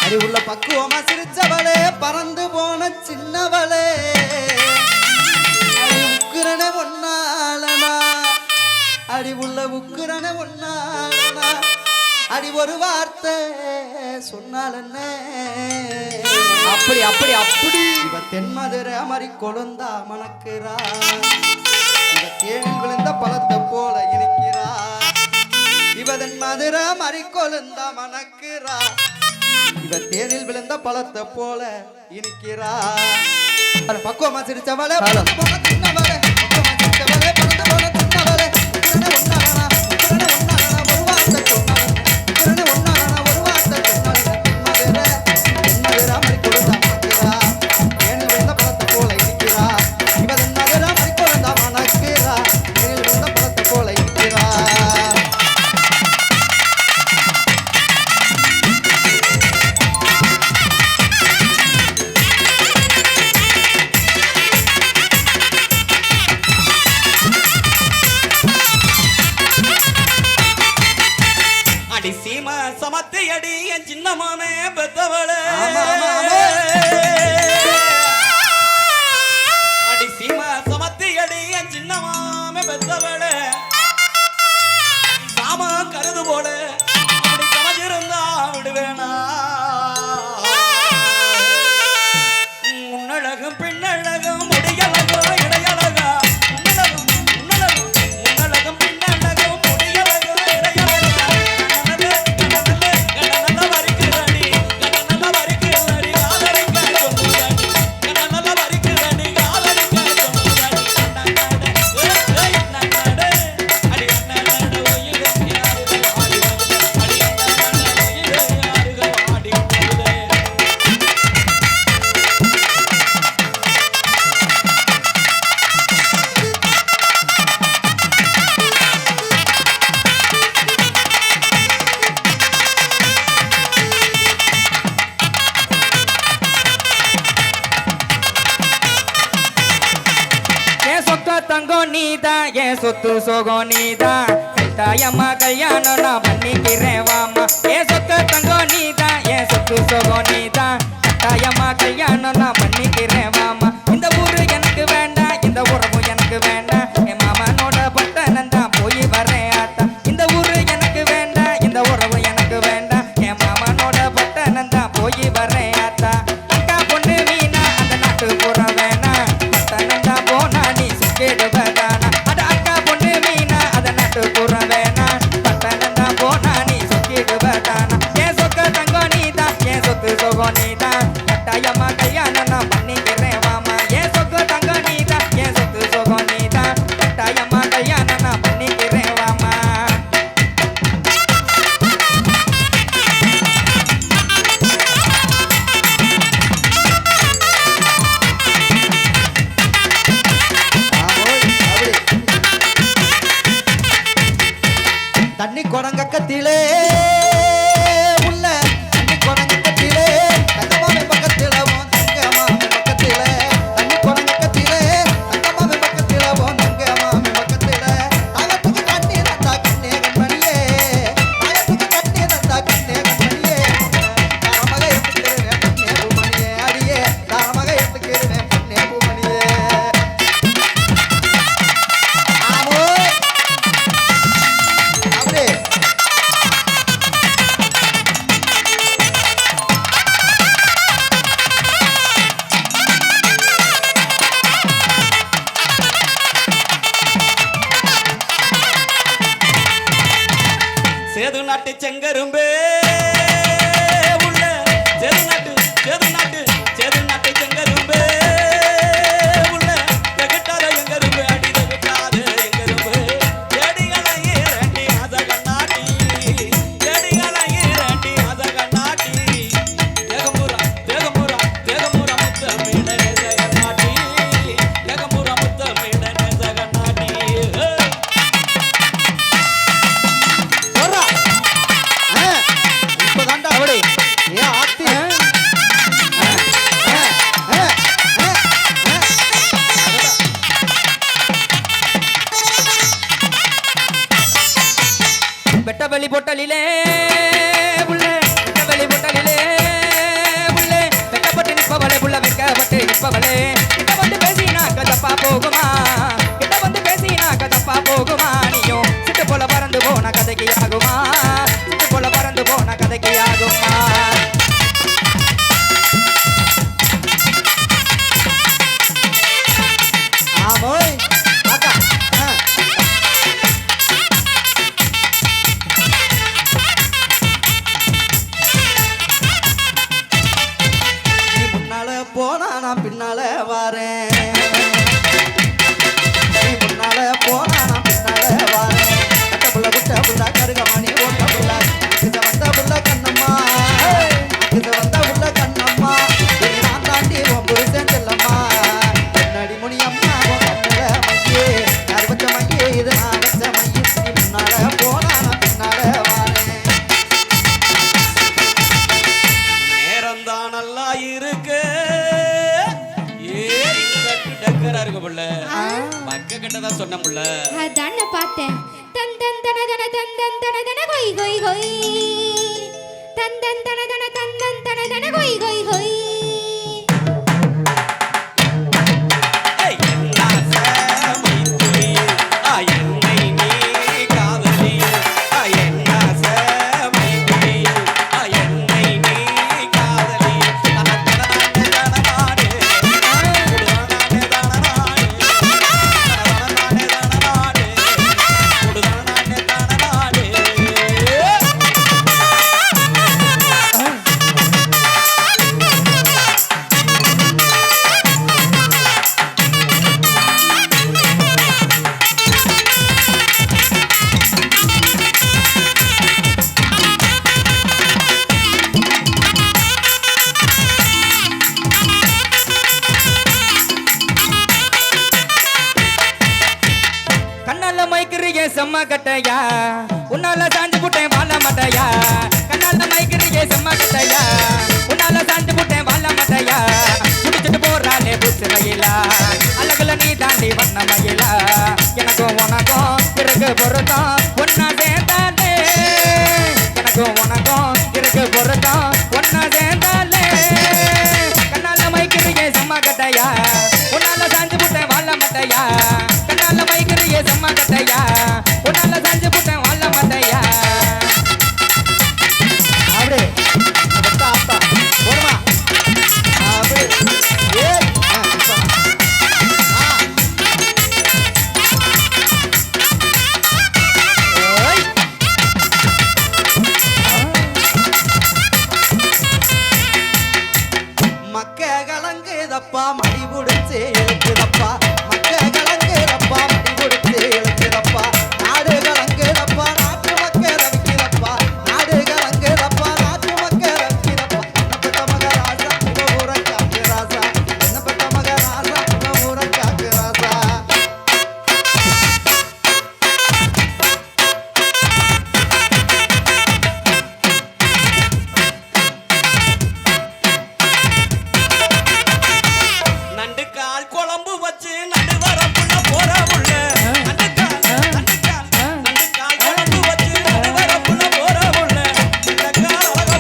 அடி உள்ள பக்குவமா சிரிச்சவளே பறந்து போன சின்னவளே அடி உக்குரனே ஒன்னாலனா அடி உள்ள உக்குரனே ஒன்னாலனா அடி ஒரு வார்த்தை சொன்னால் என்ன அப்படி அப்படி அப்படி இவ தென்மதுரை மாதிரி கொழுந்தா மணக்கிறா இவ தேனில் விழுந்த பழத்தை போல இனிக்கிறா இவ தென்மதுரை மாதிரி கொழுந்தா மணக்கிறா இவ தேனில் விழுந்த பழத்தை போல இனிக்கிறா பக்குவமா சிரிச்சவளே பறந்து போன சின்னவளே பக்குவமா சிரிச்சவளே பறந்து போன சின்னவளே உக்குரனே ஒன்னாலனா ஒரு வார்த்தை சொன்னாலே உக்குரனே ஒன்னாலனா ஒரு வார்த்தை சொன்னாலே தென்மதுரை மாதிரி கொழுந்தா மணக்கிறா தேனில் விழுந்த பழத்தை போல இனிக்கிறா இவ தென்மதுரை மாதிரி கொழுந்தா மணக்கிறா தேனில் விழுந்த பழத்தை போல இனிக்கிறா அடி சீமா சமத்து அடி என் சின்ன மாமே பெத்தவளே அடி சீமா சமத்து அடி என் சின்ன மாமே பெத்தவளே சாமா கருது போல அப்படி சமஞ்சிருந்தா விடுவேனா முன்னழகும் பின்னழகும் முடியழகும் இடையழகா முன்னழகும் முன்னழகும் முன்னழகும் பின்னழகும் முடியழகும் இடையழகா கண்ண வரிக்குதடி கண்ண வரிக்குதடி ஆதரிக்க சொல்லுதடி கண்ண வரிக்குதடி ஆதரிக்க சொல்லுதடி நன்னடே அடி நன்னடே உயிரே யாருக ஆடி அடி நன்னடே உயிரே யாருக ஆடி என் சொத்த தங்கம் நீதான் என் சொத்து சோகம் நீதான் தாயம்மா கல்யாணம் நான் பண்ணிக்கிறேன் வாமா என் சொத்த தங்கம் நீதான் என் சொத்து சோகம் நீதான் தாயம்மா கல்யாணம் நான் பண்ணிக்கிறேன் வாமா இந்த ஊரு எனக்கு வேண்டாம் இந்த உறவு எனக்கு வேண்டாம் என் மாமனோட பட்டணம் தான் போய் வரேன் ஆத்தா இந்த ஊரு எனக்கு வேண்டாம் இந்த உறவு எனக்கு வேண்டாம் என் மாமனோட பட்டணம் தான் போய் வரேன் ஆத்தா அக்கா பொண்ணு வீணா அந்த நாட்டு புற வேணாம் பட்டணம் தான் போனா நீ சுக்கிடுவதானா அட அக்கா பொண்ணு மீனா அத நட்டு புற வேணாம் பட்டணம் தான் போனா நீ சுக்கிடுவதானா என் சொக்க தங்கம் நீதான் என் சொத்து சோகம் நீதான் கட்டாயமா கல்யாணம் நான் பண்ணிக்கிறேன் வாமா என் சொக்க தங்கம் நீதான் என் சொத்து சோகம் நீதான் கட்டாயமா கல்யாணம் நான் பண்ணிக்கிறேன் வாமா தண்ணி கொடங்கக்கத்திலே உள்ள தண்ணி கொடங்கக்கத்திலே தங்கமாவே பக்கத்தில உன் தங்கமாவே பக்கத்தில தண்ணி கொடங்கக்கத்திலே தங்கமாவே பக்கத்தில உன் தங்கமாவே பக்கத்தில தாகத்துக்கு தண்ணி நந்தா கண்ணே கண்மணியே தாகத்துக்கு தண்ணி நந்தா கண்ணே கண்மணியே தாரமக எடுத்துக்கிறேன் கண்ணே பூமணியே அடியே தாரமக எடுத்துக்கிறேன் கண்ணே பூமணியே ஆமோ அப்படி சேது நாட்டு செங்கரும்பே உள்ள சேது நாட்டு சேது நாட்டு சேது நாட்டு செங்கரும்பே உள்ள வெகட்டாத எங்கரும்பே அடி வெகட்டாத எங்கரும்பே செடிகளை இரண்டி அதகண்ணாட்டி செடிகளை இரண்டி அதகண்ணாட்டி தேகமுரா தேகமுரா தேகமுரா முத்த மீடனே ஜகநாட்டி தேகமுரா முத்த மீடனே ஜகநாட்டி சொல்றா இப்பதான்டா அவளே ஏ ஆத்தி வெட்டவெளி பொட்டலிலே உள்ள வெட்டவெளி பொட்டலிலே இருப்பவளே கிட்ட வந்து பேசினா கதப்பா போகுமா கிட்ட வந்து பேசினா கதப்பா போகுமா நீயும் சிட்டு போல பறந்து போன கதைக்கு ஆகுமா சிட்டு போல பறந்து போன கதைக்கு ஆகுமா ஆமோய் அக்கா நீ முன்னால போனா நான் பின்னால வாரேன் நீ முன்னால போனா நான் பின்னால வாரேன் கட்ட புள்ள குட்ட புள்ள கருகமணி ஓட்ட புள்ள கிட்ட வந்த புள்ள கண்ணம்மா கிட்ட வந்த புள்ள கண்ணம்மா இனி நான் தாண்டி உன் புருஷன் செல்லம்மா என்னடி முனி அம்மா உன் கண்ணுல மையே யார் வச்ச மையே இது நான் வச்ச மையே நீ முன்னால போனா நான் பின்னால வாரேன் நேரம்தான் நல்லா இருக்கு ஏறி கட்டு டக்கரா இருக்கு புள்ள பக்க கிட்டதான் சொன்ன புள்ள அதான் நான் பார்த்தேன் தன் தன் தன தன தன் தன் தன தன கொய் கொய் கொய் தன் தன் தன தன தன் தன் தன தன கொய் கொய் கொய் ஏய், என்ன ஆசை மைத்துளி, என்னை நீ காதலி, என்ன ஆசை மைத்துளி, என்னை நீ காதலி, தனதனதனதனநாடு, தனதனதனதனநாடு, தனதனதனதனநாடு, கண்ணால மைக்கிறியே செம்ம கட்டையா உன்னால சாஞ்சு புட்டேன் வாழ மாட்டையா கண்ணால மைக்கிறியே செம்ம கட்டையா உன்னால சாஞ்சு புட்டேன் வாழ மாட்டையா குடிச்சிட்டு போறாளே புச்சு மயிலா அழகுல நீ தாண்டி வண்ண மயிலா எனக்கும் உனக்கும் இருக்கு பொருத்தம் ஒன்னா சேர்ந்தாலே எனக்கும் உனக்கும் இருக்கு பொருத்தம் ஒன்னா சேர்ந்தாலே கண்ணால மைக்கிறியே செம்ம கட்டையா உன்னால சாஞ்சு புட்டேன் வாழ மாட்டையா கண்ணால மைக்கிறியே செம்ம கட்டையா உன்னால சாஞ்சு புட்டேன் வாழ மாட்டையா அப்படியே அத்தா அத்தா போடுமா அப்படியே ஏய் ஓய் மக்க கலங்குதப்பா மடி புடிச்சு இழுக்குதப்பா மக்க கலங்குதப்பா மடி புடிச்சு இழுக்குதப்பா நாடு கலங்குதப்பா நாட்டு மக்க ரவிக்குதப்பா நாடு கலங்குதப்பா நாட்டு மக்க ரவிக்குதப்பா என்னப்பட்ட மகராசா உங்க ஊர காக்கு ராசா என்னப்பட்ட மகராசா உங்க ஊர காக்கு ராசா நண்டு கால் குழம்பு வச்சு நடு வரப்புள்ள போற புள்ள நண்டு கால் குழம்பு வச்சு நடு வரப்புள்ள போற புள்ள இந்த கால் அழக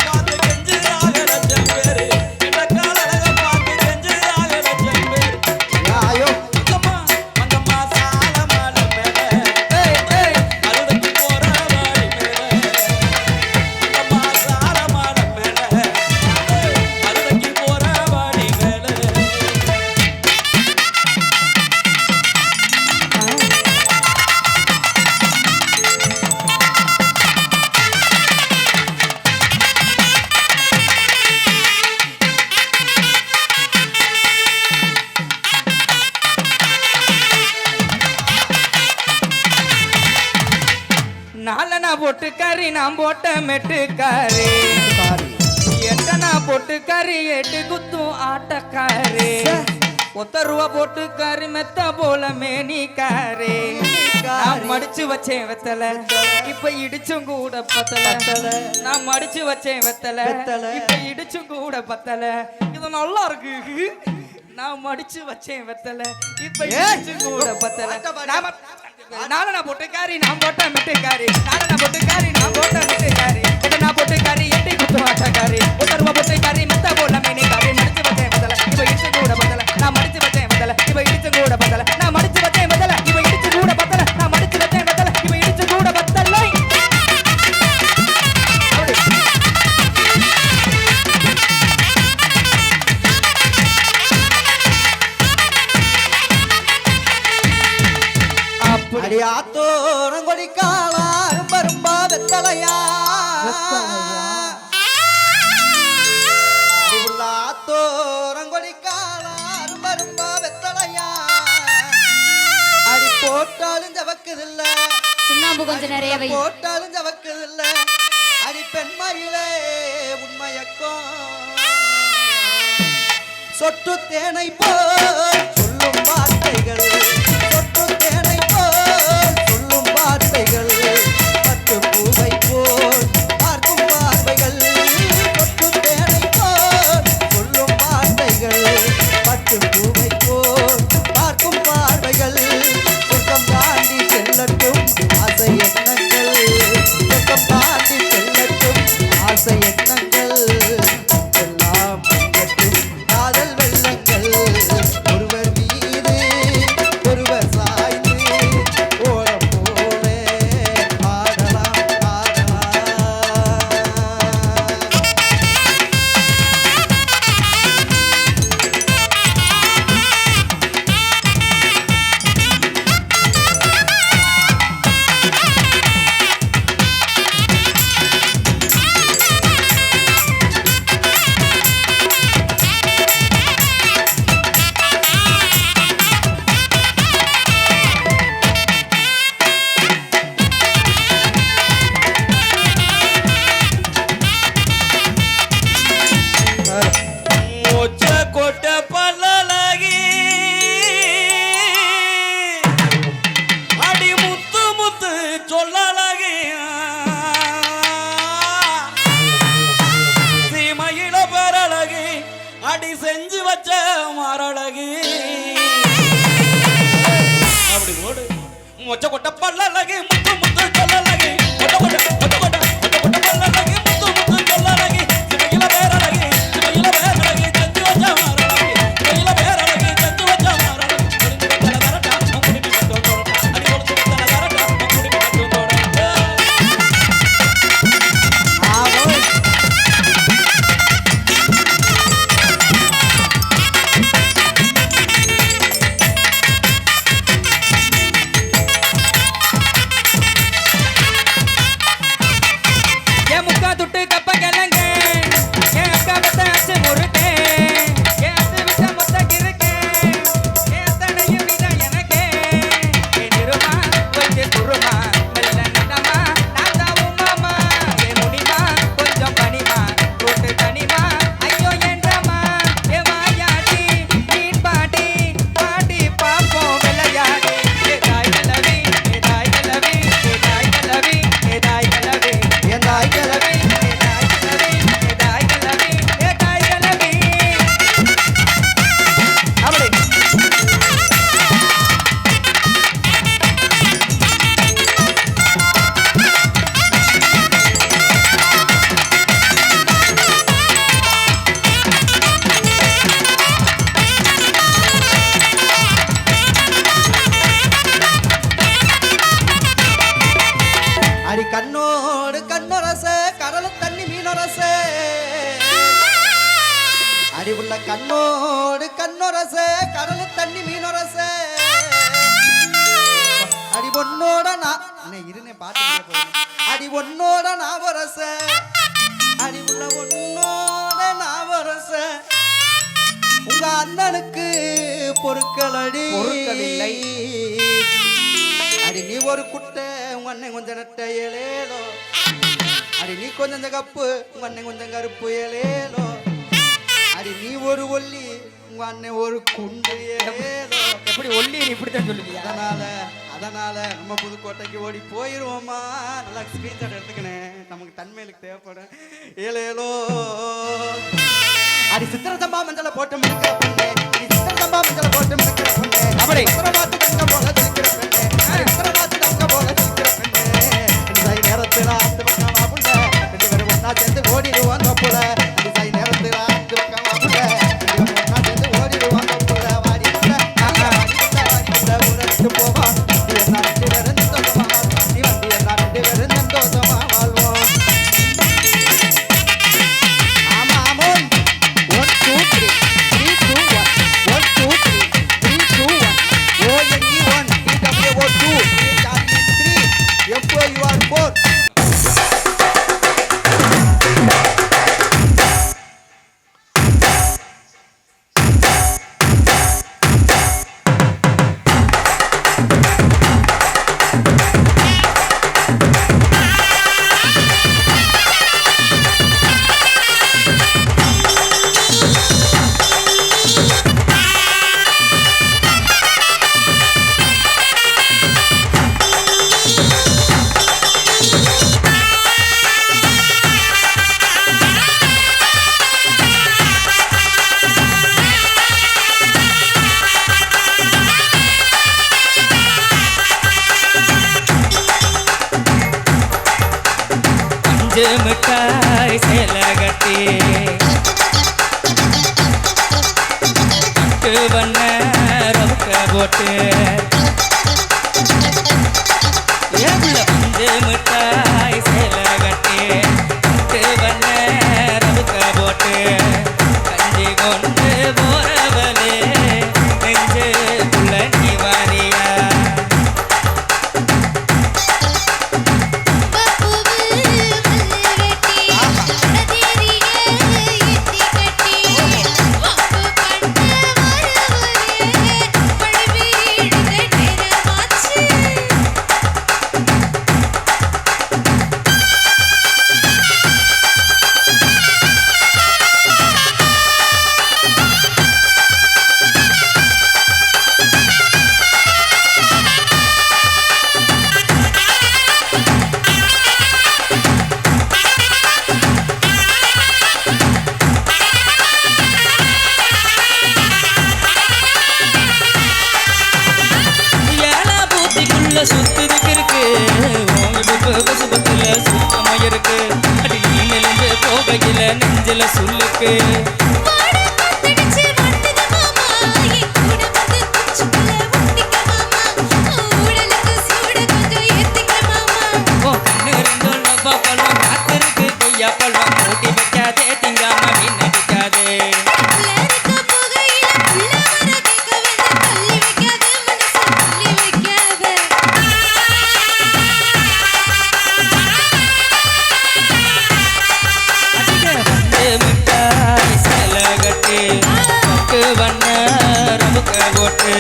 பார்த்து கெஞ்சு ஆக லட்சம் பேரு இந்த கால் அழக பார்த்து கெஞ்சு ஆக லட்சம் பேரு ஐயோ வந்தம்மா சால மாலை மேல அழுதைக்கு போற வாடி மேல வந்தம்மா சால மாலை மேல அழுதைக்கு போற வாடி மேல நாலனா போட்டு கறி நான் போட்ட மெட்டுக்காரி சாரி எட்டனா போட்டு கறி எட்டு குத்தும் ஆட்டக்காரி ஒத்த ரூபா போட்டு கறி மெத்த போல மேனிக்காரி நான் மடிச்சு வச்சேன் வெத்தல இப்ப இடிச்சும் கூட பத்தல நான் மடிச்சு வச்சேன் வெத்தல இப்ப இடிச்சும் கூட பத்தல இது நல்லா இருக்கு நான் மடிச்சு வச்சேன் வெத்தல இப்ப இடிச்சும் கூட பத்தல நாலனா போட்டு காரி நான் போட்ட மிட்டுக்காரி நாலனா போட்டு காரி நான் போட்ட மிட்டுக்காரி எட்டனா போட்டு காரி எட்டி குத்து ஆட்டக்காரி ஒத்த ரூபா போட்டு காரி மெத்த போல மேனிக்காரி மடிச்சு ஆத்தோரம் கொடிக்காலா ரொம்ப ரொம்ப வெத்தலையா அடிவுள்ள ஆத்தோரம் கொடிக்காலா ரொம்ப ரொம்ப வெத்தலையா அடி போட்டாலும் ஜவக்குதில்ல சுண்ணாம்பு கொஞ்சம் நிறைய வை. போட்டாலும் ஜவக்குதில்ல அடி பெண்மையிலே உண்மையக்கம் சொட்டு தேனை போல் சொல்லும் வார்த்தைகள் சொட்டு தேனை போல் சொல்லும் வார்த்தைகள் பட்டு பூவை போல் பார்க்கும் பார்வைகள் சொட்டு தேனை போல் சொல்லும் வார்த்தைகள் பட்டு பூவை போல் பார்க்கும் பார்வைகள் சொர்க்கம் தாண்டி செல்லட்டும் ஆசை எண்ணங்கள் சொர்க்கம் தாண்டி செல்லட்டும் ஆசை எண்ணங்கள் எல்லாம் பொங்கட்டும் காதல் வெள்ளங்கள் ஒருவர் மீது ஒருவர் சாய்ந்து ஓடம் போல ஆடலாம் ஆடலாம் மொச்ச கொட்ட பல்லழகி அடி முத்து முத்து சொல்லழகி சீமையில பேரழகி அடி செஞ்சு வச்ச மரழகி அப்படி போடு மொச்ச கொட்ட பல்லழகி முத்து முத்து சொல்லழகி கொட்ட கொட்ட கொட்ட கொட்ட கொட்ட கொட்ட பல்லழகி முத்து முத்து சொல்லழகி சீமையில பேரழகி சீமையில பேரழகி செஞ்சு வச்ச மரழகி சீமையில பேரழகி செஞ்சு வச்ச மரழகி ஒளிந்து வச்சல வரட்டா முடி கட்டோட அடி ஒளிந்து வச்சல வரட்டா முடி கட்டோட என் முக்கா துட்டு கப்ப கிழங்க என் அக்கா பத்த அச்சு முறுக்கு என் அத்து விட்ட மொத்த கிறுக்கு என் அத்தனையும் வித எனக்கு என் இருமா கொஞ்சம் குருமா மெல்ல நடமா நான் தாவும் மாமா என் முடிமா கொஞ்சம் பனிமா கூட்டு தனிமா ஐயோ என்றமா என் வாயாடி மீன் பாடி பாடி பாப்போம் விளையாடி ஏதாய் கிளவி ஏதாய் கிளவி ஏதாய் கிளவி ஏதாய் கிளவி என் தாய் கிழவி அடி கண்ணோடு கண்ணொரச கடல தண்ணி மீனொரச அடி உள்ள கண்ணோடு கண்ணொரச கடல தண்ணி மீனொரச அடி ஒன்னோட இருனே பாட்டு அடி ஒன்னோட நாவரச அடி உள்ள ஒன்னோட நாவரச உங்க அண்ணனுக்கு பொருட்களடி பொருட்களில்லை. அடி நீ ஒரு குட்டை உங்க அண்ணன் கொஞ்சம் நெட்ட ஏலேலோ அடி நீ கொஞ்சம் கப்பு உங்க அண்ணன் கொஞ்சம் கருப்பு ஏலேலோ அடி நீ ஒரு ஒல்லி உங்க அண்ணன் ஒரு குண்டு ஏலேலோ எப்படி ஒல்லி இப்படித்தான் சொல்லுவியா அதனால நம்ம புதுக்கோட்டைக்கு ஓடி போயிருவோமா நல்லா ஸ்கிரீன்ஷாட் எடுத்துக்கினேன் நமக்கு தன்மையிலுக்கு தேவைப்படும் ஏலேலோ அடி சித்திரத்தம்பா மஞ்சள போட்டு மிடுக்கிற பெண்ணே அடி சித்திரத்தம்பா மஞ்சள போட்டு மிடுக்கிற பெண்ணே அப்படி. சித்திரமாத்து தங்க போல சிரிக்கிற பெண்ணே அடி சித்திரமாத்து தங்க போல சிரிக்கிற பெண்ணே அடி நேரத்துல ஆத்து பக்கம் புள்ள ரெண்டு பேரும் ஒண்ணா சேர்ந்து ஓடிடுவான் தப்புல அடி நேரத்துல ஆத்து பக்கம் புள்ள ரெண்டு பேரும் ஒண்ணா சேர்ந்து ஓடிடுவான் தப்புல வாடி புள்ள வாடி புள்ள உனக்கு போவா நீ என்ன ரெண்டு பேரும் சந்தோஷமா நீ வண்டி எல்லாம் ரெண்டு பேரும் சந்தோஷமா வாழ்வோம் ஆமா ஆமோன் 1 2 3 3 2 1 1 2 3 3 2 1 ஓ பஞ்சு மிட்டாய் சேலை கட்டி பட்டு வண்ண ரவுக்க போட்டு ஏவுல பஞ்சு மிட்டாய் சேலை கட்டி பட்டு வண்ண ரவுக்க போட்டு கஞ்சி கொண்டு போறவளே நெஞ்சுக்குள்ள நீ வாரியா சுத்திருக்கு பசுபத்துல சுத்தமா இருக்கு அடி நீ நெஞ்சு போகையில நெஞ்சில சொல்லுக்கு கண்ணு ரெண்டும் நப்பா பழம் காத்திருக்கு கொய்யா பழம் மூட்டி வைக்காதே திங்காம வீணடிக்காதே மிட்டாய் சேலை கட்டி பட்டு வண்ண ரவுக்க போட்டு